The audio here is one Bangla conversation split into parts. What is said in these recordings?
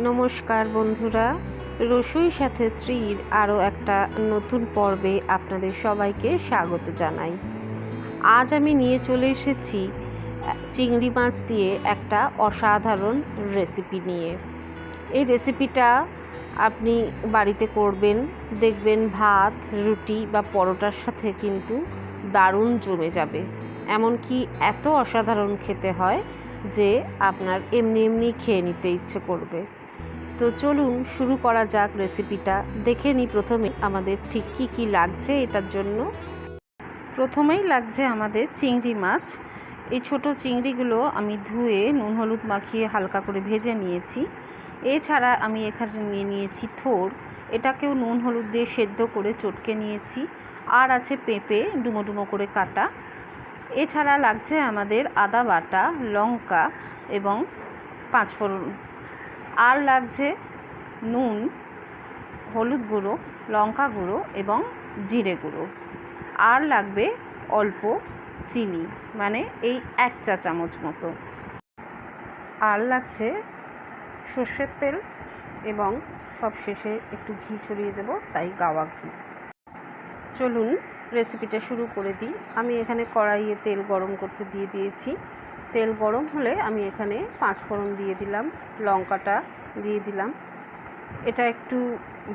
নমস্কার বন্ধুরা, রসুইর সাথে শ্রীর আরও একটা নতুন পর্বে আপনাদের সবাইকে স্বাগত জানাই। আজ আমি নিয়ে চলে এসেছি চিংড়ি মাছ দিয়ে একটা অসাধারণ রেসিপি নিয়ে। এই রেসিপিটা আপনি বাড়িতে করবেন, দেখবেন ভাত, রুটি বা পরোটার সাথে কিন্তু দারুণ জমে যাবে। এমনকি এত অসাধারণ খেতে হয় যে আপনার এমনি এমনি খেয়ে নিতে ইচ্ছে করবে। তো চলুন শুরু করা যাক রেসিপিটা। দেখে নিই প্রথমে আমাদের ঠিক কী কী লাগছে এটার জন্য। প্রথমেই লাগছে আমাদের চিংড়ি মাছ। এই ছোট চিংড়িগুলো আমি ধুয়ে নুন হলুদ মাখিয়ে হালকা করে ভেজে নিয়েছি। এছাড়া আমি এখানে নিয়ে নিয়েছি থোর, এটাকেও নুন হলুদ দিয়ে সেদ্ধ করে চটকে নিয়েছি। আর আছে পেঁপে ডুমো ডুমো করে কাটা। এছাড়া লাগছে আমাদের আদা বাটা, লঙ্কা এবং পাঁচফোড়ন। আর লাগছে নুন, হলুদ গুঁড়ো, লঙ্কা গুঁড়ো এবং জিরে গুঁড়ো। আর লাগবে অল্প চিনি, মানে এই 1 চা চামচ মতো। আর লাগছে সর্ষের তেল এবং সবশেষে একটু ঘি ছড়িয়ে দেব, তাই গাওয়া ঘি। চলুন রেসিপিটা শুরু করে দিই। আমি এখানে কড়াইয়ে তেল গরম করতে দিয়ে দিয়েছি। তেল গরম হলে আমি এখানে পাঁচফোড়ন দিয়ে দিলাম, লঙ্কাটা দিয়ে দিলাম। এটা একটু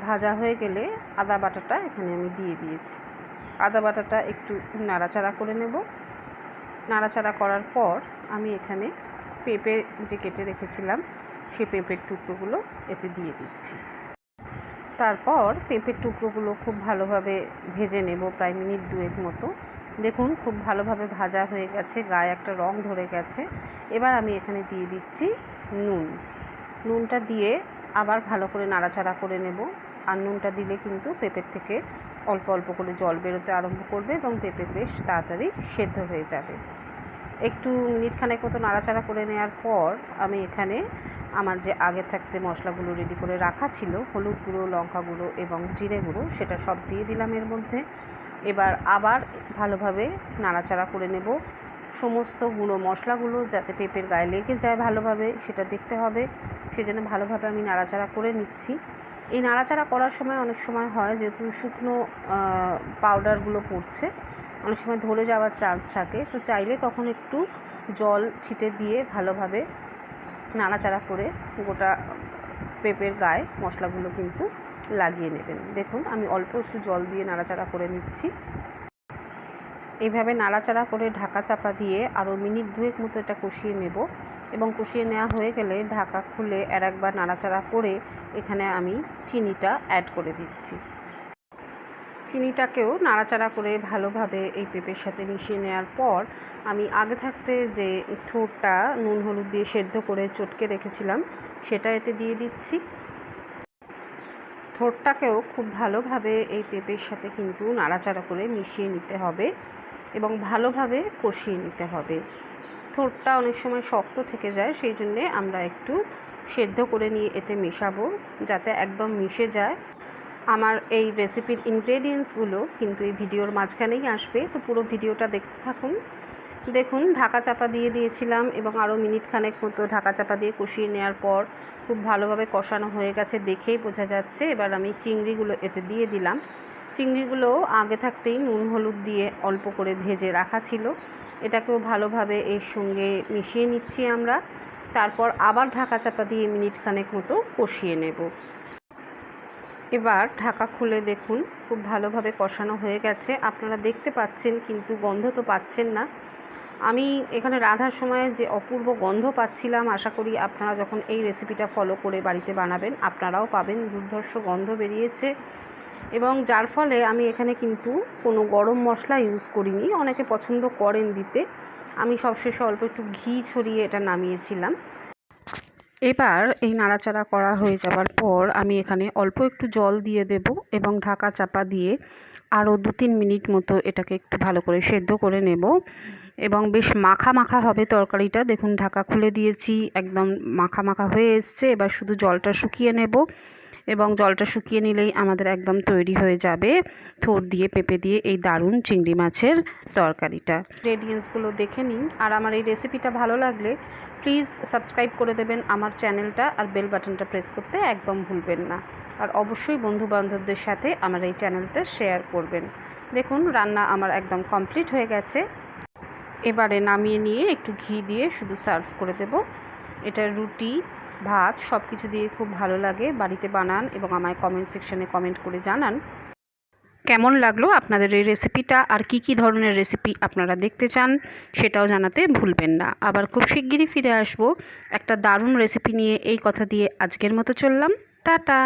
ভাজা হয়ে গেলে আদা বাটাটা এখানে আমি দিয়ে দিয়েছি। আদা বাটাটা একটু নাড়াচাড়া করে নেব। নাড়াচাড়া করার পর আমি এখানে পেঁপে যে কেটে রেখেছিলাম সেই পেঁপের টুকরোগুলো এতে দিয়ে দিচ্ছি। তারপর পেঁপের টুকরোগুলো খুব ভালোভাবে ভেজে নেব, প্রায় মিনিট 2 মতো। দেখুন খুব ভালোভাবে ভাজা হয়ে গেছে, গায়ে একটা রং ধরে গেছে। এবার আমি এখানে দিয়ে দিচ্ছি নুন। নুনটা দিয়ে আবার ভালো করে নাড়াচাড়া করে নেব। আর নুনটা দিলে কিন্তু পেঁপের থেকে অল্প অল্প করে জল বেরোতে আরম্ভ করবে এবং পেঁপে বেশ তাড়াতাড়ি সেদ্ধ হয়ে যাবে। একটু মিনিট খানেক মতো নাড়াচাড়া করে নেওয়ার পর আমি এখানে আমার যে আগে থাকতে মশলাগুলো রেডি করে রাখা ছিল, হলুদ গুঁড়ো, লঙ্কা গুঁড়ো এবং জিরে গুঁড়ো, সেটা সব দিয়ে দিলাম এর মধ্যে। এবার আবার ভালোভাবে নাড়াচাড়া করে নেব। সমস্ত গুঁড়ো মশলাগুলো যাতে পেঁপের গায়ে লেগে যায় ভালোভাবে, সেটা দেখতে হবে। সেজন্য ভালোভাবে আমি নাড়াচাড়া করে নিচ্ছি। এই নাড়াচাড়া করার সময় অনেক সময় হয় যেহেতু শুকনো পাউডারগুলো পড়ছে, অনেক সময় ধরে যাওয়ার চান্স থাকে। তো চাইলে তখন একটু জল ছিটে দিয়ে ভালোভাবে নাড়াচাড়া করে গোটা পেঁপের গায়ে মশলাগুলো কিন্তু লাগিয়ে নেবেন। দেখুন আমি অল্প একটু জল দিয়ে নাড়াচাড়া করে নিচ্ছি। এইভাবে নাড়াচাড়া করে ঢাকা চাপা দিয়ে আরও মিনিট 2 মতো এটা কষিয়ে নেব এবং কষিয়ে নেওয়া হয়ে গেলে ঢাকা খুলে একবার নাড়াচাড়া করে এখানে আমি চিনিটা অ্যাড করে দিচ্ছি। চিনিটাকেও নাড়াচাড়া করে ভালোভাবে এই পেঁপের সাথে মিশিয়ে নেওয়ার পর আমি আগে থাকতে যে থোরটা নুন হলুদ দিয়ে সেদ্ধ করে চটকে রেখেছিলাম সেটা এতে দিয়ে দিচ্ছি। থোরটাকেও খুব ভালোভাবে এই পেঁপের সাথে কিন্তু নাড়াচাড়া করে মিশিয়ে নিতে হবে এবং ভালোভাবে কষিয়ে নিতে হবে। থোরটা অনেক সময় শক্ত থেকে যায়, সেই জন্যে আমরা একটু সেদ্ধ করে নিয়ে এতে মেশাবো যাতে একদম মিশে যায়। আমার এই রেসিপির ইনগ্রেডিয়েন্টসগুলো কিন্তু এই ভিডিওর মাঝখানেই আসবে, তো পুরো ভিডিওটা দেখতে থাকুন। দেখুন ঢাকা চাপা দিয়ে দিয়েছিলাম এবং আরও মিনিট খানেক মতো ঢাকা চাপা দিয়ে কষিয়ে নেওয়ার পর খুব ভালোভাবে কষানো হয়ে গেছে, দেখেই বোঝা যাচ্ছে। এবার আমি চিংড়িগুলো এতে দিয়ে দিলাম। চিংড়িগুলো আগে থাকতেই নুন হলুদ দিয়ে অল্প করে ভেজে রাখা ছিল, এটাকেও ভালোভাবে এর সঙ্গে মিশিয়ে নিচ্ছি আমরা। তারপর আবার ঢাকা চাপা দিয়ে মিনিট খানেক মতো কষিয়ে নেব। এবার ঢাকা খুলে দেখুন খুব ভালোভাবে কষানো হয়ে গেছে, আপনারা দেখতে পাচ্ছেন কিন্তু গন্ধ তো পাচ্ছেন না। আমি এখানে রান্নার সময় যে অপূর্ব গন্ধ পাচ্ছিলাম, আশা করি আপনারা যখন এই রেসিপিটা ফলো করে বাড়িতে বানাবেন আপনারাও পাবেন। দুর্ধর্ষ গন্ধ বেরিয়েছে এবং যার ফলে আমি এখানে কিন্তু কোনো গরম মশলা ইউজ করিনি। অনেকে পছন্দ করেন দিতে, আমি সবশেষে অল্প একটু ঘি ছড়িয়ে এটা নামিয়েছিলাম। এবার এই নাড়াচাড়া করা হয়ে যাওয়ার পর আমি এখানে অল্প একটু জল দিয়ে দেব এবং ঢাকা চাপা দিয়ে আরও 2-3 মিনিট মতো এটাকে একটু ভালো করে সেদ্ধ করে নেব এবং বেশ মাখা মাখা হবে তরকারিটা। দেখুন ঢাকা খুলে দিয়েছি, একদম মাখা মাখা হয়ে এসছে। এবার শুধু জলটা শুকিয়ে নেব এবং জলটা শুকিয়ে নিলেই আমাদের একদম তৈরি হয়ে যাবে থোর দিয়ে পেঁপে দিয়ে এই দারুণ চিংড়ি মাছের তরকারিটা। ইনগ্রেডিয়েন্টসগুলো দেখে নিন। আর আমার এই রেসিপিটা ভালো লাগলে প্লিজ সাবস্ক্রাইব করে দেবেন আমার চ্যানেলটা, আর বেল বাটনটা প্রেস করতে একদম ভুলবেন না। আর অবশ্যই বন্ধুবান্ধবদের সাথে আমার এই চ্যানেলটা শেয়ার করবেন। দেখুন রান্না আমার একদম কমপ্লিট হয়ে গেছে। এবারে নামিয়ে নিয়ে একটু ঘি দিয়ে শুধু সার্ভ করে দেব। এটা রুটি, ভাত সব কিছু দিয়ে খুব ভালো লাগে। বাড়িতে বানান এবং আমায় কমেন্ট সেকশনে কমেন্ট করে জানান কেমন লাগলো আপনাদের এই রেসিপিটা, আর কি কি ধরনের রেসিপি আপনারা দেখতে চান সেটাও জানাতে ভুলবেন না। আবার খুব শিগগিরই ফিরে আসবো একটা দারুণ রেসিপি নিয়ে। এই কথা দিয়ে আজকের মতো চললাম, টাটা।